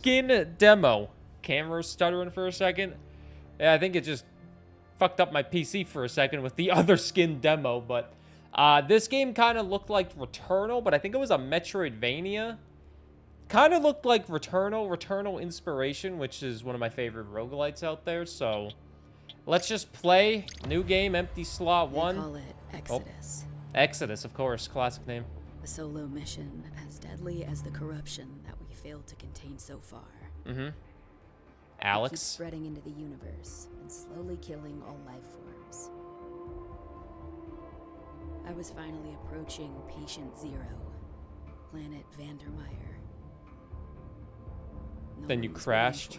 Otherskin demo. Camera stuttering for a second. Yeah, I think it just fucked up my PC for a second with the Otherskin demo, but this game kind of looked like Returnal, but I think it was a Metroidvania. Kind of looked like Returnal Inspiration, which is one of my favorite roguelites out there, so let's just play. New game, empty slot 1. They call it Exodus. Oh. Exodus, of course, classic name. A solo mission as deadly as the corruption that we failed to contain so far. Alex. It keeps spreading into the universe and slowly killing all life forms. I was finally approaching Patient Zero, planet Vandermeyer. Then you crashed.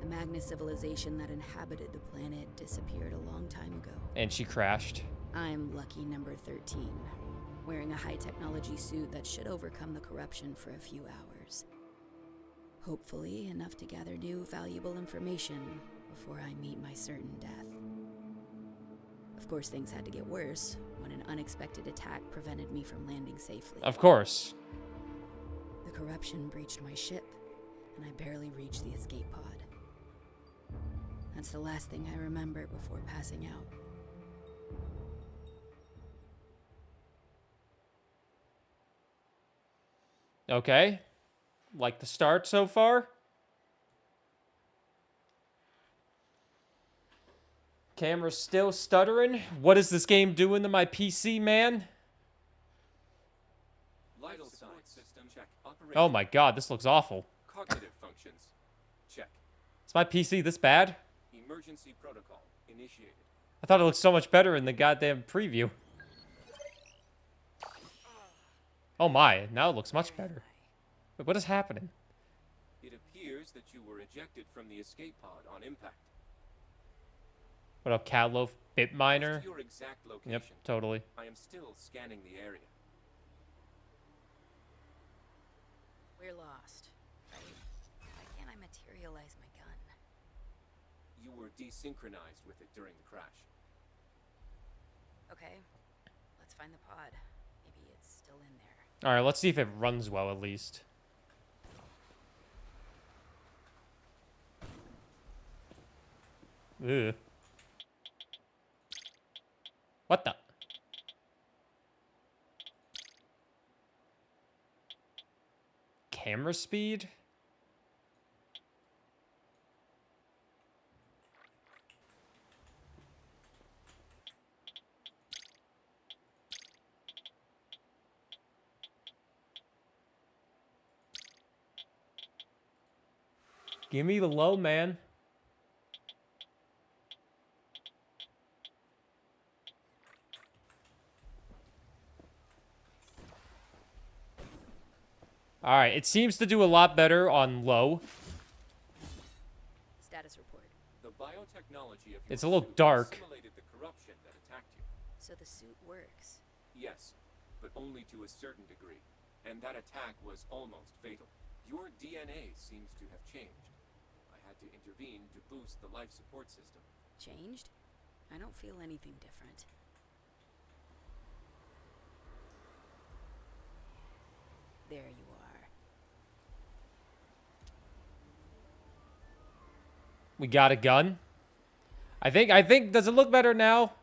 The Magna civilization that inhabited the planet disappeared a long time ago. And she crashed. I'm lucky number 13, wearing a high-technology suit that should overcome the corruption for a few hours. Hopefully, enough to gather new, valuable information before I meet my certain death. Of course, things had to get worse when an unexpected attack prevented me from landing safely. Of course. The corruption breached my ship, and I barely reached the escape pod. That's the last thing I remember before passing out. Okay. Like the start so far? Camera's still stuttering. What is this game doing to my PC, man? Vital signs system check. Oh my god, this looks awful. Cognitive functions check. Is my PC this bad? Emergency protocol initiated. I thought it looked so much better in the goddamn preview. Oh my, now it looks much better. Wait, what is happening? It appears that you were ejected from the escape pod on impact. What up, Catloaf? Bitminer? As to your exact location, Yep, totally. I am still scanning the area. We're lost. Why can't I materialize my gun? You were desynchronized with it during the crash. Okay, let's find the pod. Maybe it's still in there. Alright, let's see if it runs well at least. Ugh. What the? Camera speed? Give me the low, man. Alright, it seems to do a lot better on low. Status report. The biotechnology of your It's a little suit dark. simulated the corruption that attacked you. So the suit works. Yes, but only to a certain degree. And that attack was almost fatal. Your DNA seems to have changed. I had to intervene to boost the life support system. Changed? I don't feel anything different. There you are. We got a gun. I think, does it look better now? All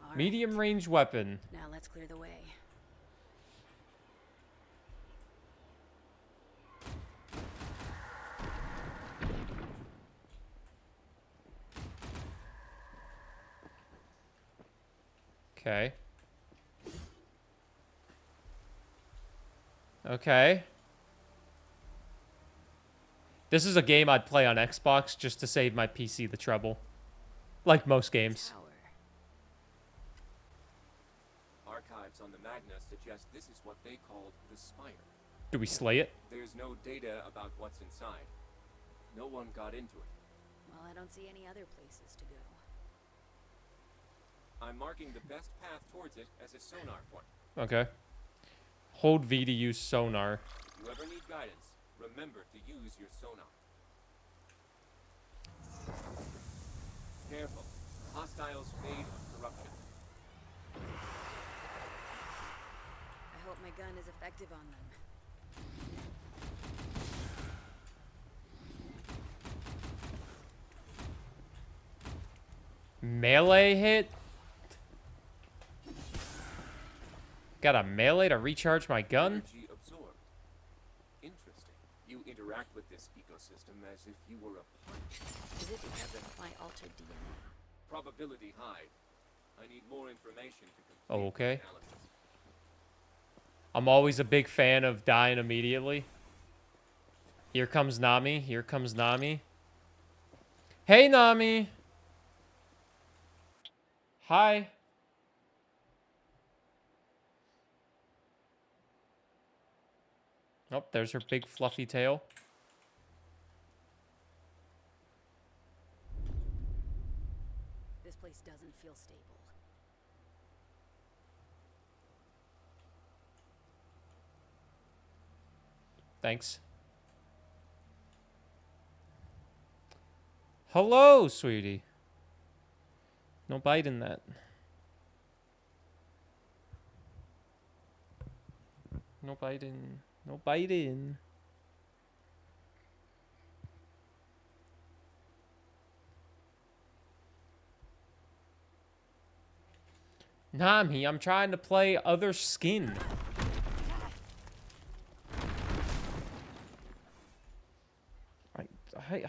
right. Medium range weapon. Now let's clear the way. Okay. Okay. This is a game I'd play on Xbox just to save my PC the trouble. Like most games. Tower. Archives on the Magna suggest this is what they called the Spire. Do we slay it? There's no data about what's inside. No one got into it. Well, I don't see any other places to go. I'm marking the best path towards it as a sonar point. Okay. Hold V to use sonar. If you ever need guidance, remember to use your sonar. Careful. Hostiles fade on corruption. I hope doubt my gun is effective on them. Melee hit? Got a melee to recharge my gun? Energy absorbed. Interesting. You interact with this ecosystem as if you were a part. Is it because of my altered DNA? Probability high. I need more information to complete Oh, okay. the analysis. I'm always a big fan of dying immediately. Here comes Nami. Here comes Nami. Hey, Nami. Hi. Oh, there's her big fluffy tail. This place doesn't feel stable. Thanks. Hello, sweetie. No bite in that. No biting. No biting. Nami, I'm trying to play Otherskin.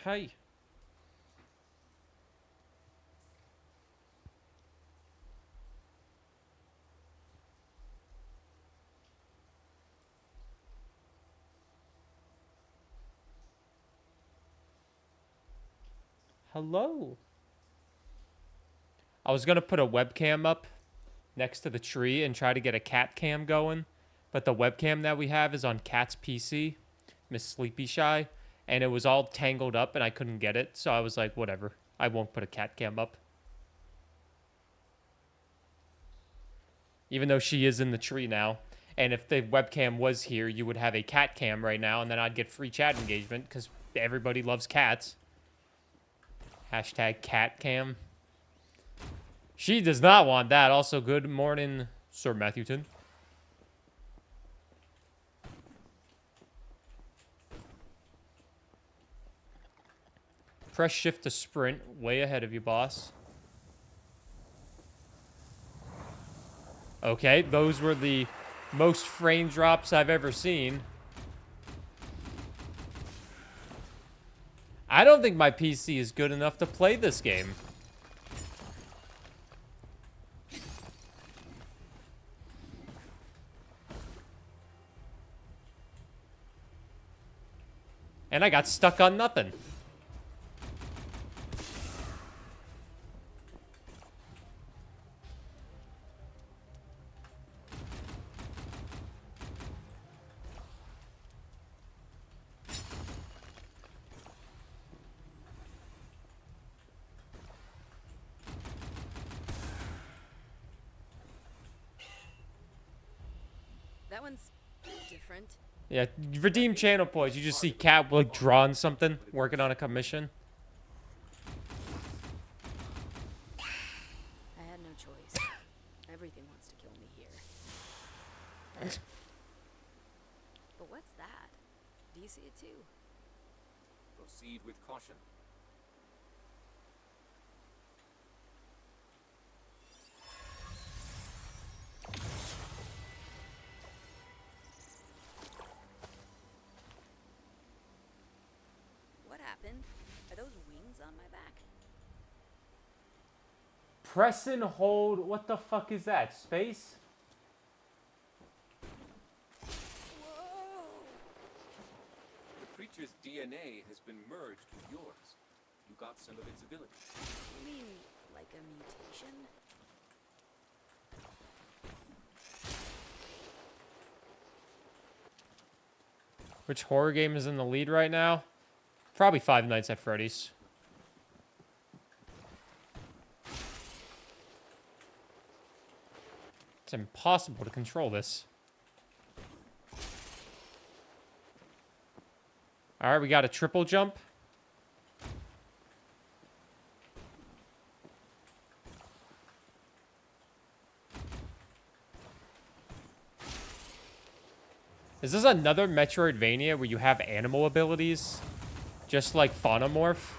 Hi. Hello. I was gonna put a webcam up next to the tree and try to get a cat cam going, but the webcam that we have is on Cat's PC, Miss Sleepy Shy, and it was all tangled up and I couldn't get it, so I was like, whatever. I won't put a cat cam up. Even though she is in the tree now. And if the webcam was here, you would have a cat cam right now, and then I'd get free chat engagement, because everybody loves cats. Hashtag cat cam. She does not want that. Also, good morning, Sir Matthewton. Press shift to sprint. Way ahead of you, boss. Okay, those were the most frame drops I've ever seen. I don't think my PC is good enough to play this game. And I got stuck on nothing. That one's different. Yeah, redeem channel points. You just see Cat like drawing something, working on a commission. I had no choice. Everything wants to kill me here. But what's that? Do you see it too? Proceed with caution. What happened? Are those wings on my back? Press and hold. What the fuck is that? Space? Whoa! The creature's DNA has been merged with yours. You got some of its abilities. You mean like a mutation? Which horror game is in the lead right now? Probably Five Nights at Freddy's. It's impossible to control this. All right, we got a triple jump. Is this another Metroidvania where you have animal abilities? Just like Phonomorph?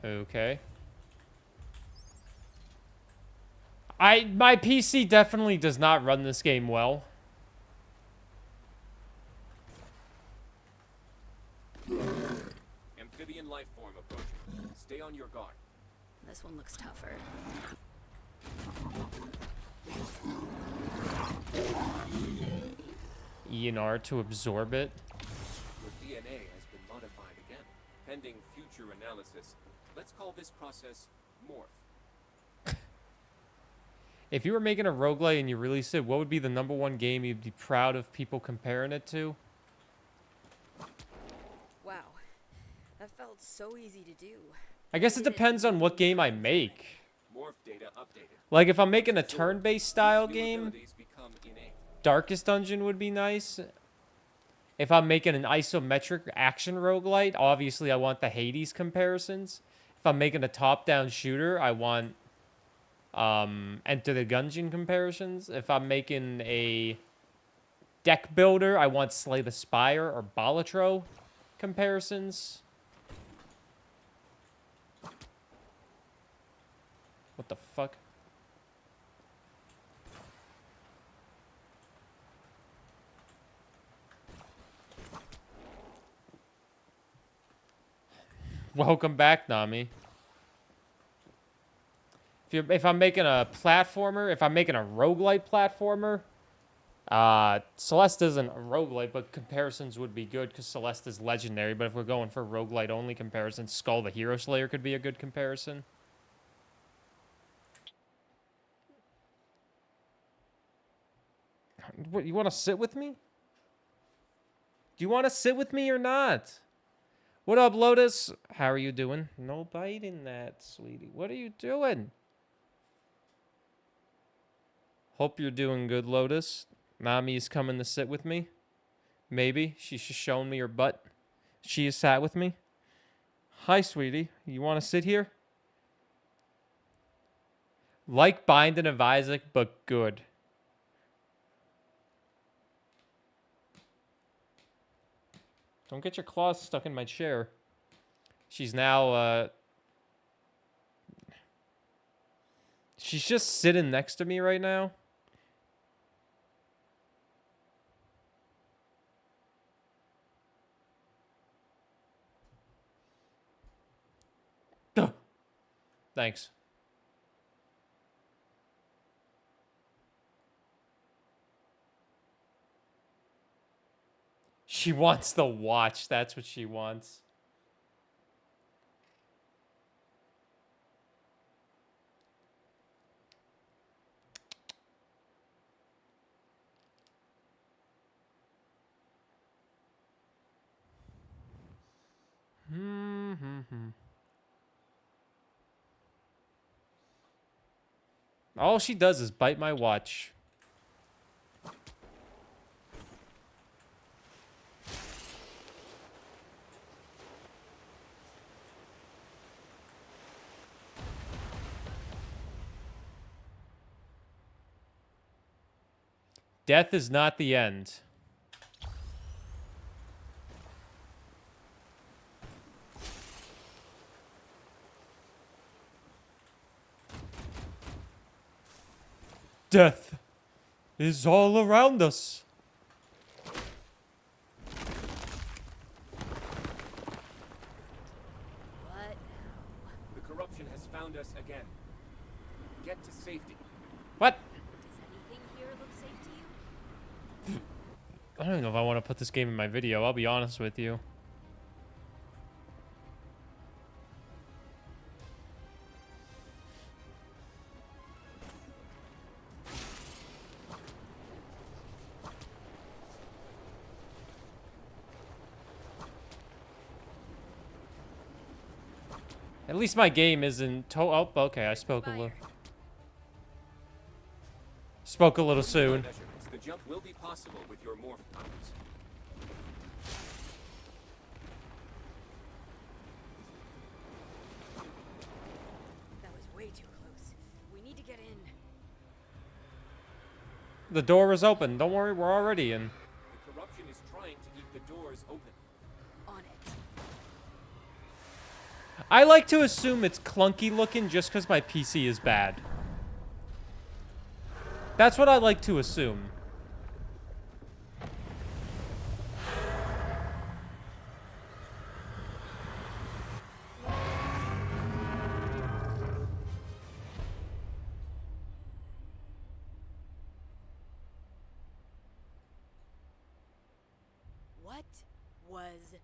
Okay. My PC definitely does not run this game well. Amphibian life form approaching. Stay on your guard. This one looks tougher. E and R to absorb it. Your DNA has been modified again. Pending future analysis. Let's call this process morph. If you were making a roguelite and you released it, what would be the #1 game you'd be proud of people comparing it to? Wow. That felt so easy to do. I guess it depends on what game I make. Morph data updated. Like, if I'm making a turn-based style New game, abilities become innate. Darkest Dungeon would be nice. If I'm making an isometric action roguelite, obviously I want the Hades comparisons. If I'm making a top-down shooter, I want Enter the Gungeon comparisons. If I'm making a deck builder, I want Slay the Spire or Balatro comparisons. What the fuck? Welcome back, Nami. If I'm making a platformer, if I'm making a roguelite platformer, Celeste isn't a roguelite, but comparisons would be good because Celeste is legendary. But if we're going for roguelite only comparisons, Skull the Hero Slayer could be a good comparison. What, you want to sit with me? Do you want to sit with me or not? What up, Lotus? How are you doing? No biting that, sweetie. What are you doing? Hope you're doing good, Lotus. Nami's coming to sit with me. Maybe. She's just showing me her butt. She has sat with me. Hi, sweetie. You want to sit here? Like Binding of Isaac, but good. Don't get your claws stuck in my chair. She's now, she's just sitting next to me right now. Duh. Thanks. She wants the watch. That's what she wants. All she does is bite my watch. Death is not the end. Death is all around us. What now? The corruption has found us again. Get to safety. What? Does anything here look safe to you? I don't even know if I want to put this game in my video. I'll be honest with you. At least my game isn't oh, okay, I spoke a little. Spoke a little With my soon. measurements, the jump will be possible with your morph powers. That was way too close. We need to get in. The door is open. Don't worry, we're already in. The corruption is trying to keep the doors open. On it. I like to assume it's clunky looking just because my PC is bad. That's what I like to assume. What was that?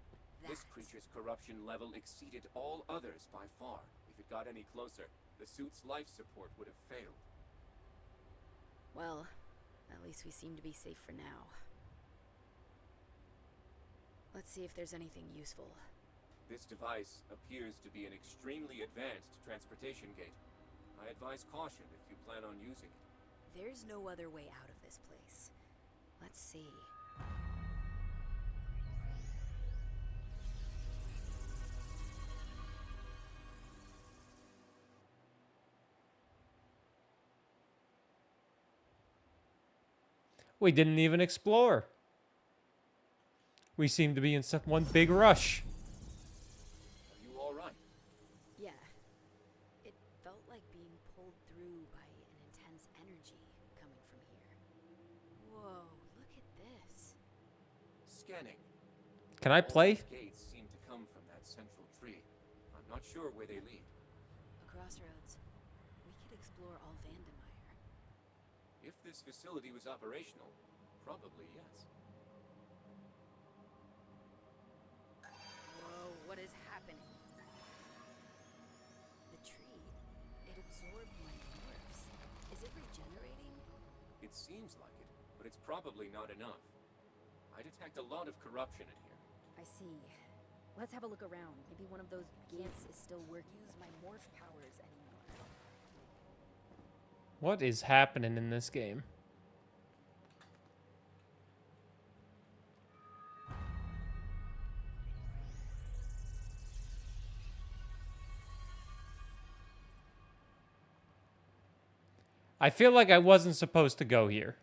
This creature's corruption level exceeded all others by far. If it got any closer, the suit's life support would have failed. Well, at least we seem to be safe for now. Let's see if there's anything useful. This device appears to be an extremely advanced transportation gate. I advise caution if you plan on using it. There's no other way out of this place. Let's see. We didn't even explore. We seem to be in one big rush. Are you all right? Yeah. It felt like being pulled through by an intense energy coming from here. Whoa, look at this. Scanning. Can I play? All these gates seem to come from that central tree. I'm not sure where they lead. A crossroads. We could explore all Vandermeer. If this facility was operational, probably yes. Whoa, what is happening? The tree, it absorbed my morphs. Is it regenerating? It seems like it, but it's probably not enough. I detect a lot of corruption in here. I see. Let's have a look around. Maybe one of those gants is still working. Use my morph powers anymore. What is happening in this game? I feel like I wasn't supposed to go here.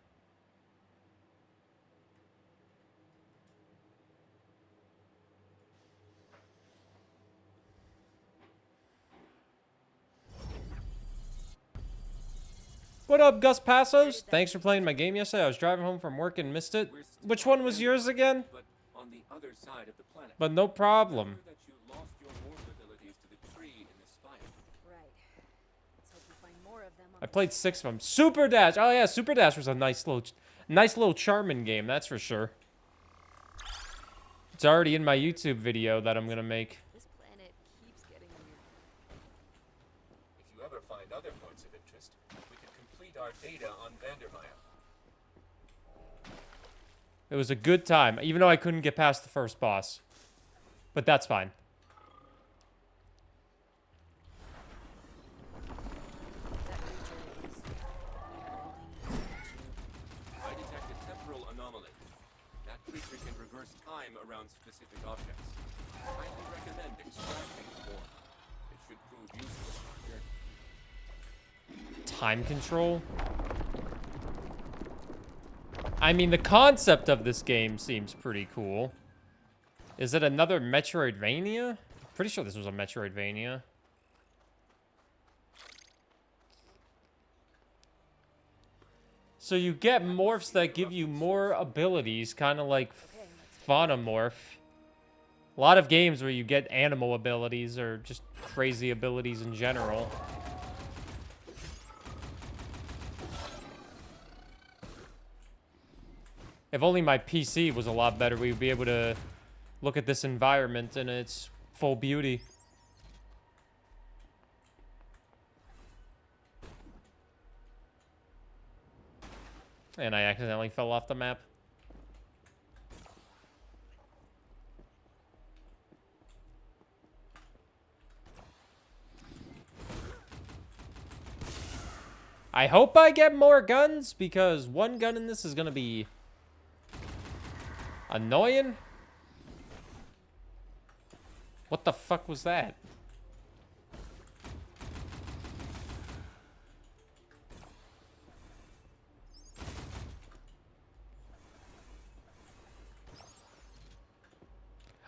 What up, Gus Passos? Thanks for playing my game yesterday. I was driving home from work and missed it. Which one was yours again? But on the other side of the planet. But no problem. Remember that you lost your morph abilities to the tree in the spire. Right. Let's hope we find more of them. I played 6 of them. Super Dash. Oh yeah, Super Dash was a nice little charming game, that's for sure. It's already in my YouTube video that I'm gonna make. This planet keeps getting weird. If you ever find other points of interest, we can complete our data on Vandermeer. It was a good time, even though I couldn't get past the first boss. But that's fine. That creature is holding statue. I detect a temporal anomaly. That creature can reverse time around specific objects. I highly recommend extracting more. It should prove useful on our journey. Time control? I mean, the concept of this game seems pretty cool. Is it another Metroidvania? Pretty sure this was a Metroidvania. So you get morphs that give you more abilities, kind of like Phonomorph. A lot of games where you get animal abilities or just crazy abilities in general. If only my PC was a lot better, we would be able to look at this environment in its full beauty. And I accidentally fell off the map. I hope I get more guns, because one gun in this is going to be annoying. What the fuck was that?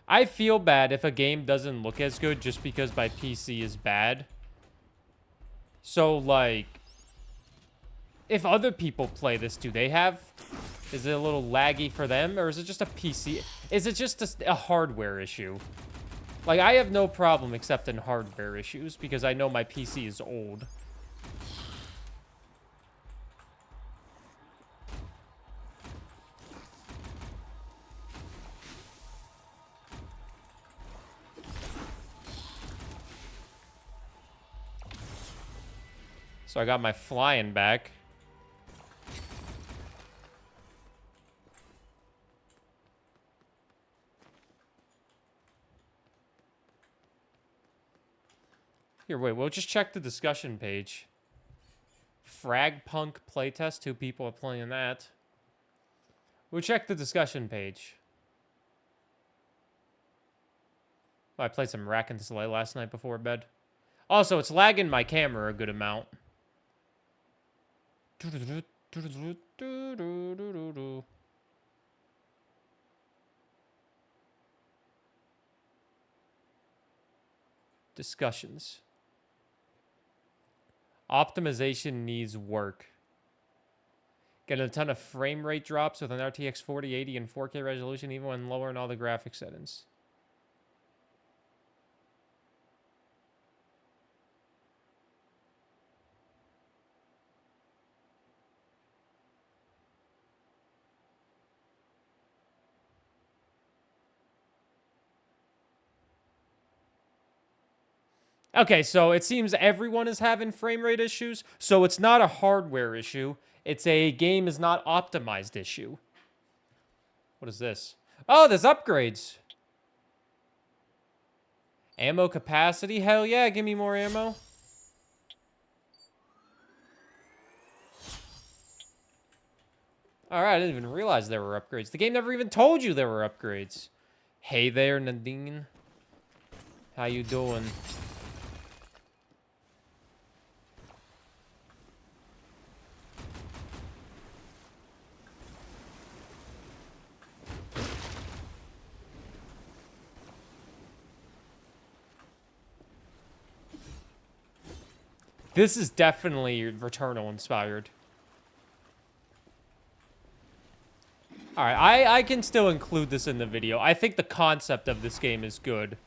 I feel bad if a game doesn't look as good just because my PC is bad. So, like, if other people play this, do they have... Is it a little laggy for them? Or is it just a PC... Is it just a hardware issue? Like, I have no problem accepting hardware issues because I know my PC is old. So I got my flying back. Here, wait, we'll just check the discussion page. Frag Punk playtest, 2 people are playing that. We'll check the discussion page. Oh, I played some Rack and Slay last night before bed. Also, it's lagging my camera a good amount. Discussions. Optimization needs work. Getting a ton of frame rate drops with an RTX 4080 and 4K resolution even when lowering all the graphic settings. Okay, so it seems everyone is having frame rate issues, so it's not a hardware issue. It's a game is not optimized issue. What is this? Oh, there's upgrades. Ammo capacity? Hell yeah, give me more ammo. Alright, I didn't even realize there were upgrades. The game never even told you there were upgrades. Hey there, Nadine. How you doing? This is definitely Returnal inspired. Alright, I can still include this in the video. I think the concept of this game is good.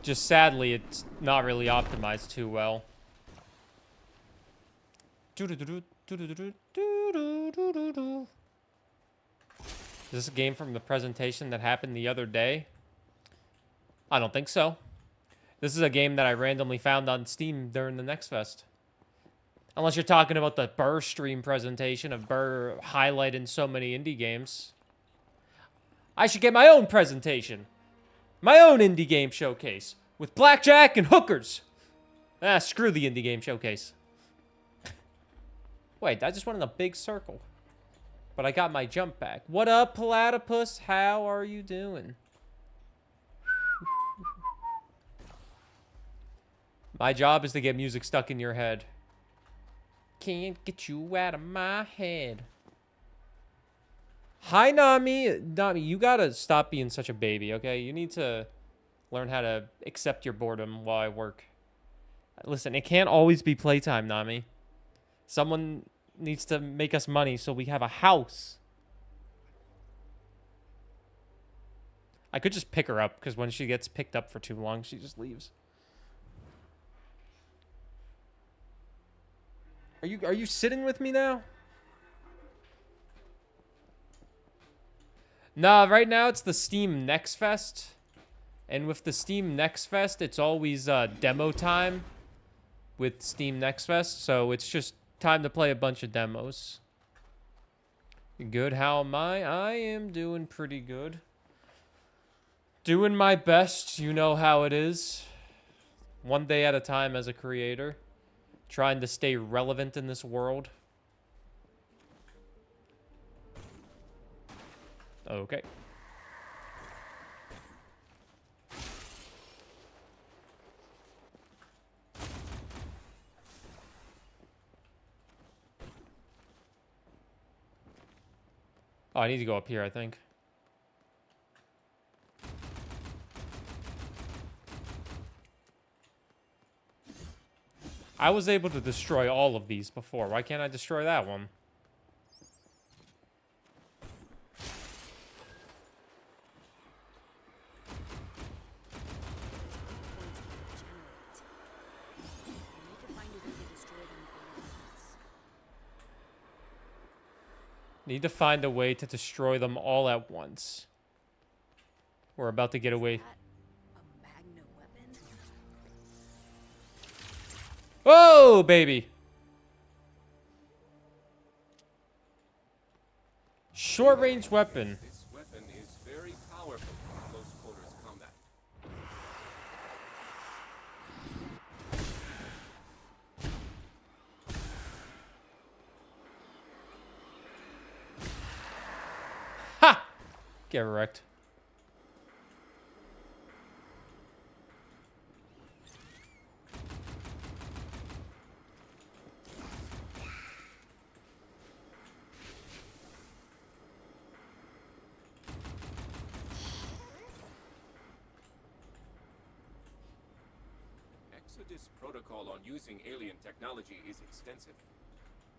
Just sadly, it's not really optimized too well. Is this a game from the presentation that happened the other day? I don't think so. This is a game that I randomly found on Steam during the Next Fest. Unless you're talking about the Burr stream presentation of Burr highlighting so many indie games. I should get my own presentation. My own indie game showcase. With blackjack and hookers. Ah, screw the indie game showcase. Wait, I just went in a big circle. But I got my jump back. What up, Platypus? How are you doing? My job is to get music stuck in your head. Can't get you out of my head. Hi, Nami. Nami, you gotta stop being such a baby, okay? You need to learn how to accept your boredom while I work. Listen, it can't always be playtime, Nami. Someone needs to make us money so we have a house. I could just pick her up, because when she gets picked up for too long, she just leaves. Are you sitting with me now? Nah, right now it's the Steam Next Fest. And with the Steam Next Fest, it's always demo time with Steam Next Fest. So it's just time to play a bunch of demos. Good, how am I? I am doing pretty good. Doing my best, you know how it is. One day at a time as a creator. Trying to stay relevant in this world. Okay. Oh, I need to go up here, I think. I was able to destroy all of these before. Why can't I destroy that one? Need to find a way to destroy them all at once. We're about to get away. Whoa, baby! Short-range weapon. This weapon is very powerful in close quarters combat. Ha! Get wrecked. Exodus protocol on using alien technology is extensive.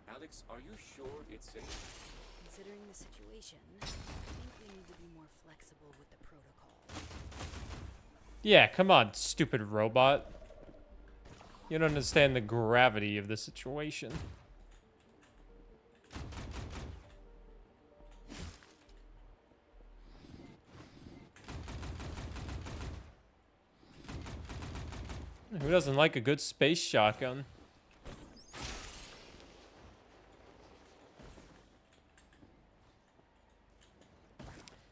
Alex, are you sure it's safe? Considering the situation, I think we need to be more flexible with the protocol. Yeah, come on, stupid robot. You don't understand the gravity of the situation. Who doesn't like a good space shotgun?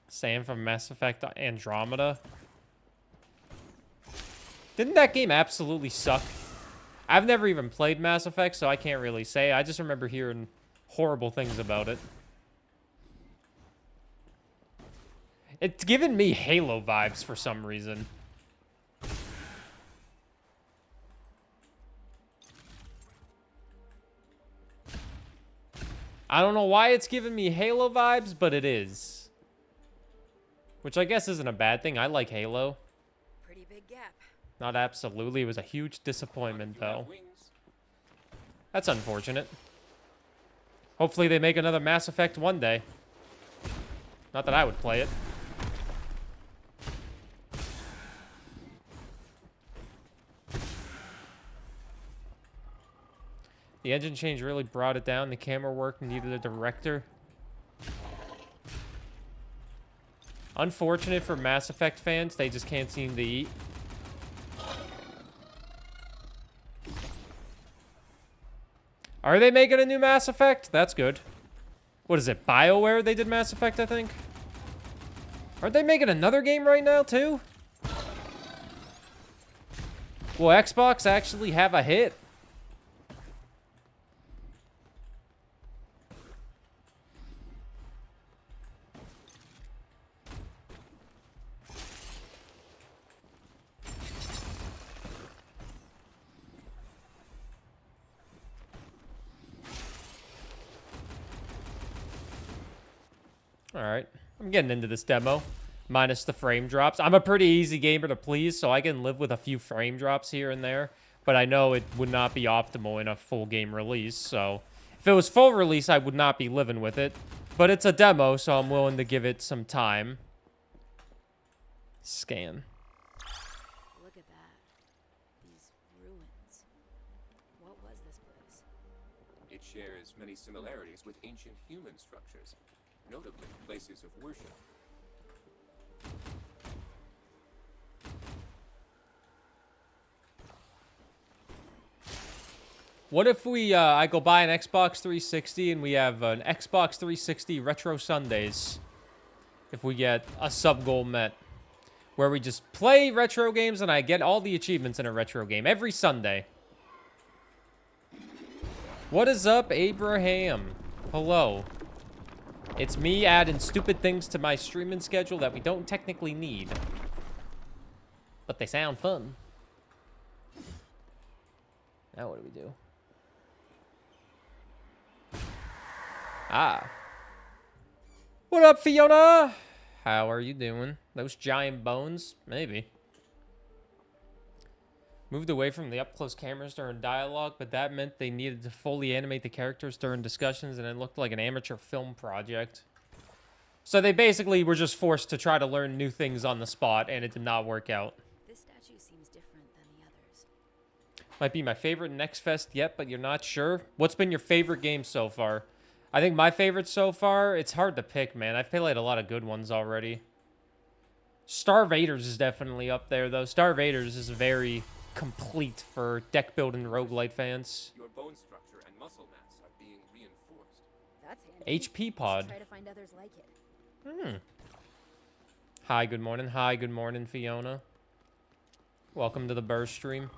Sam from Mass Effect Andromeda. Didn't that game absolutely suck? I've never even played Mass Effect, so I can't really say. I just remember hearing horrible things about it. It's given me Halo vibes for some reason. I don't know why it's giving me Halo vibes, but it is. Which I guess isn't a bad thing. I like Halo. Pretty big gap. Not absolutely. It was a huge disappointment, though. That's unfortunate. Hopefully they make another Mass Effect one day. Not that I would play it. The engine change really brought it down. The camera work needed a director. Unfortunate for Mass Effect fans. They just can't seem to eat. Are they making a new Mass Effect? That's good. What is it? BioWare they did Mass Effect, I think? Aren't they making another game right now, too? Will Xbox actually have a hit? Alright, I'm getting into this demo, minus the frame drops. I'm a pretty easy gamer to please, so I can live with a few frame drops here and there, but I know it would not be optimal in a full game release, so if it was full release, I would not be living with it, but it's a demo, so I'm willing to give it some time. Scan. Look at that. These ruins. What was this place? It shares many similarities with ancient human structures, notably places of worship. What if we, I go buy an Xbox 360 and we have an Xbox 360 Retro Sundays? If we get a sub-goal met. Where we just play retro games and I get all the achievements in a retro game every Sunday. What is up, Abraham? Hello. It's me adding stupid things to my streaming schedule that we don't technically need. But they sound fun. Now what do we do? Ah. What up, Fiona? How are you doing? Those giant bones? Maybe. Moved away from the up-close cameras during dialogue, but that meant they needed to fully animate the characters during discussions, and it looked like an amateur film project. So they basically were just forced to try to learn new things on the spot, and it did not work out. This statue seems different than the others. Might be my favorite Next Fest yet, but you're not sure? What's been your favorite game so far? I think my favorite so far, it's hard to pick, man. I've played a lot of good ones already. Star Raiders is definitely up there, though. Star Raiders is very complete for deck building roguelite fans. Your bone structure and muscle mass are being reinforced. That's handy. HP pod. Try to find others like it. Hi, good morning. Hi, good morning, Fiona. Welcome to the Burr stream.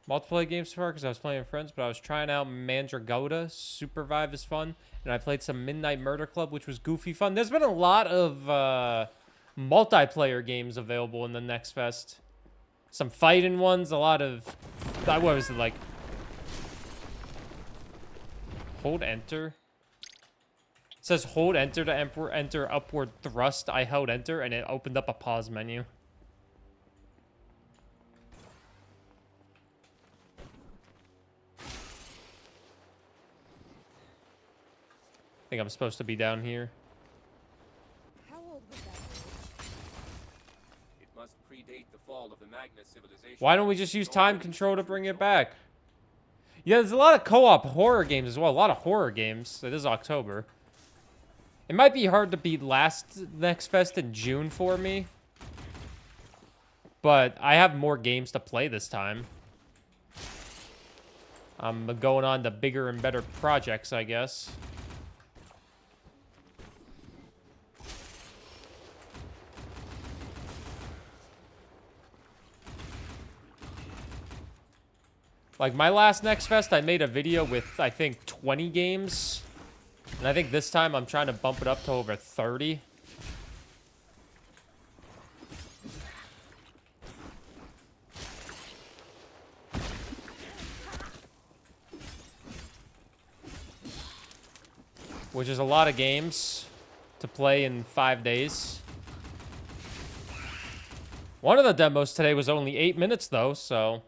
Multiplayer games so far because I was playing with friends, but I was trying out Mandragota. Supervive is fun. And I played some Midnight Murder Club, which was goofy fun. There's been a lot of multiplayer games available in the Next Fest. Some fighting ones, a lot of... What was it like? Hold enter. It says hold enter to enter upward thrust. I held enter and it opened up a pause menu. I think I'm supposed to be down here. How old was that village? It must predate the fall of the Magna civilization. Why don't we just use time control to bring it back? Yeah, there's a lot of co-op horror games as well. A lot of horror games. It is October. It might be hard to beat last Next Fest in June for me. But I have more games to play this time. I'm going on to bigger and better projects, I guess. Like, my last Next Fest, I made a video with, I think, 20 games. And I think this time I'm trying to bump it up to over 30. Which is a lot of games to play in 5 days. One of the demos today was only 8 minutes, though, so...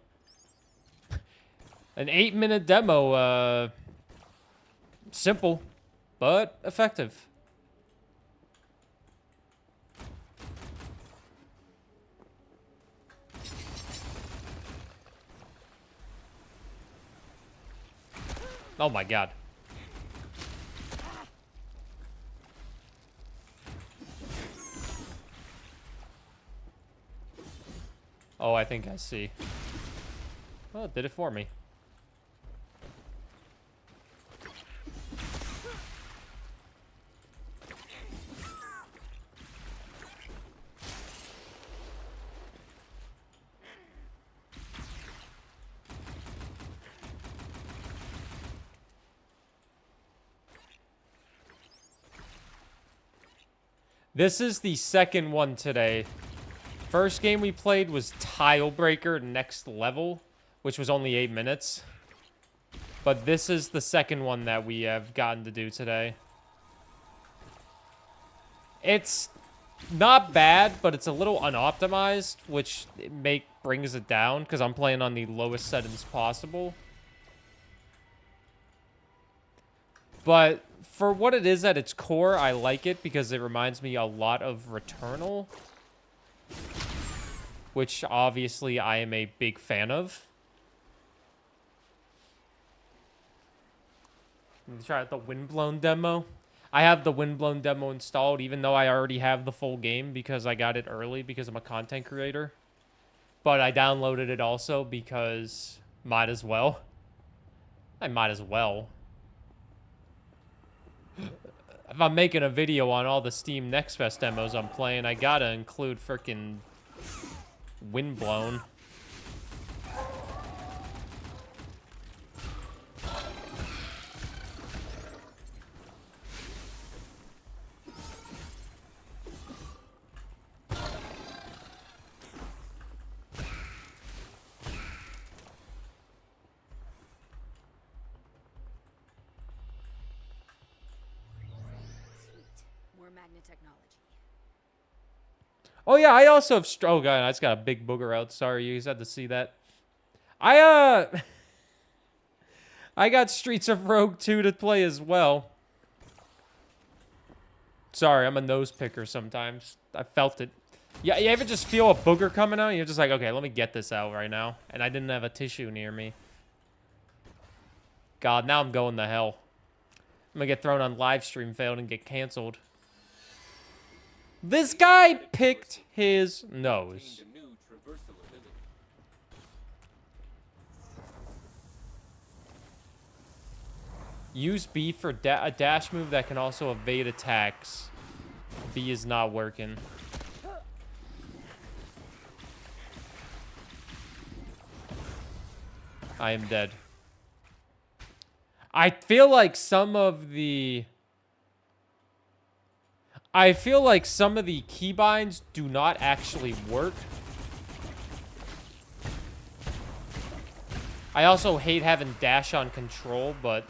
An 8-minute demo, simple, but effective. Oh my god. Oh, I think I see. Oh, it did it for me. This is the second one today. First game we played was Tilebreaker Next Level, which was only 8 minutes. But this is the second one that we have gotten to do today. It's not bad, but it's a little unoptimized, which brings it down, because I'm playing on the lowest settings possible. But for what it is at its core, I like it because it reminds me a lot of Returnal, which obviously I am a big fan of. Let me try out the Windblown demo. I have the Windblown demo installed, even though I already have the full game because I got it early because I'm a content creator. But I downloaded it also because might as well. I might as well. If I'm making a video on all the Steam Next Fest demos I'm playing, I gotta include frickin' Windblown. Technology. Oh yeah, I also have oh god, I just got a big booger out. Sorry, you guys had to see that. I got Streets of Rogue 2 to play as well. Sorry, I'm a nose picker sometimes. I felt it. Yeah, you ever just feel a booger coming out? You're just like, okay, let me get this out right now. And I didn't have a tissue near me. God, now I'm going to hell. I'm gonna get thrown on live stream failed and get canceled. This guy picked his nose. Use B for a dash move that can also evade attacks. B is not working. I am dead. I feel like some of the keybinds do not actually work. I also hate having dash on control, but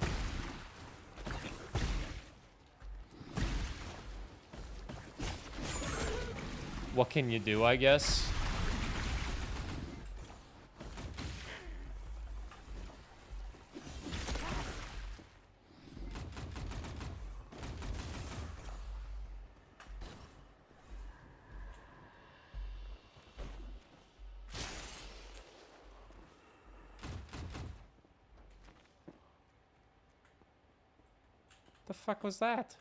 what can you do, I guess? The fuck was that?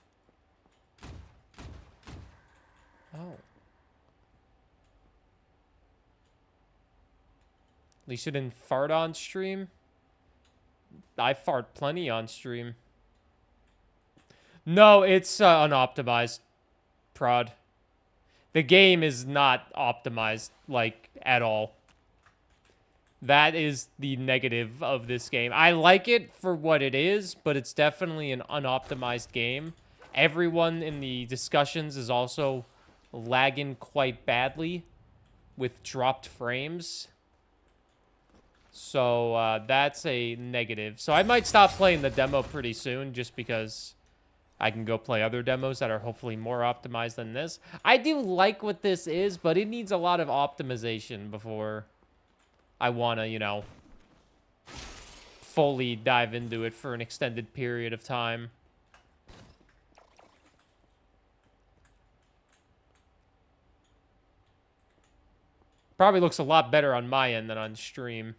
Oh. At least you didn't fart on stream. I fart plenty on stream. No, it's unoptimized, prod. The game is not optimized, like, at all. That is the negative of this game. I like it for what it is, but it's definitely an unoptimized game. Everyone in the discussions is also lagging quite badly with dropped frames. So that's a negative. So I might stop playing the demo pretty soon just because I can go play other demos that are hopefully more optimized than this. I do like what this is, but it needs a lot of optimization before I want to, you know, fully dive into it for an extended period of time. Probably looks a lot better on my end than on stream.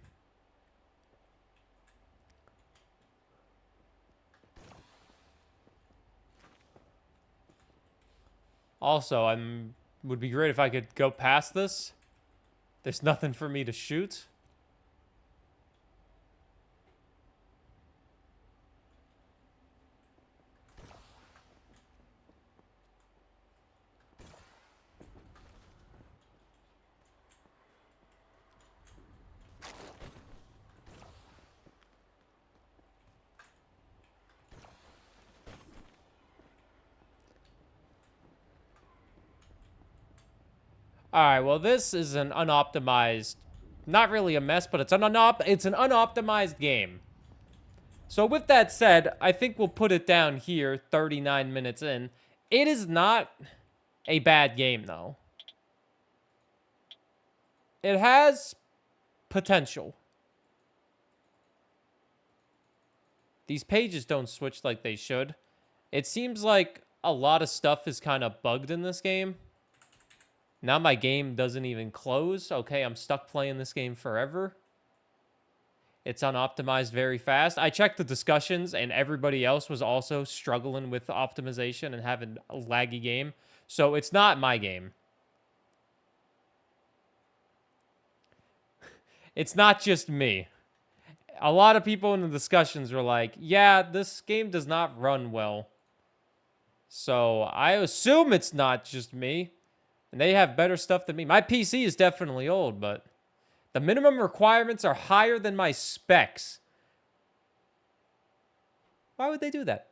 Also, would be great if I could go past this. There's nothing for me to shoot. Alright, well this is an unoptimized, not really a mess, but it's an unoptimized game. So with that said, I think we'll put it down here, 39 minutes in. It is not a bad game, though. It has potential. These pages don't switch like they should. It seems like a lot of stuff is kind of bugged in this game. Now my game doesn't even close. Okay, I'm stuck playing this game forever. It's unoptimized very fast. I checked the discussions, and everybody else was also struggling with optimization and having a laggy game. So it's not my game. It's not just me. A lot of people in the discussions were like, yeah, this game does not run well. So I assume it's not just me. And they have better stuff than me. My PC is definitely old, but the minimum requirements are higher than my specs. Why would they do that?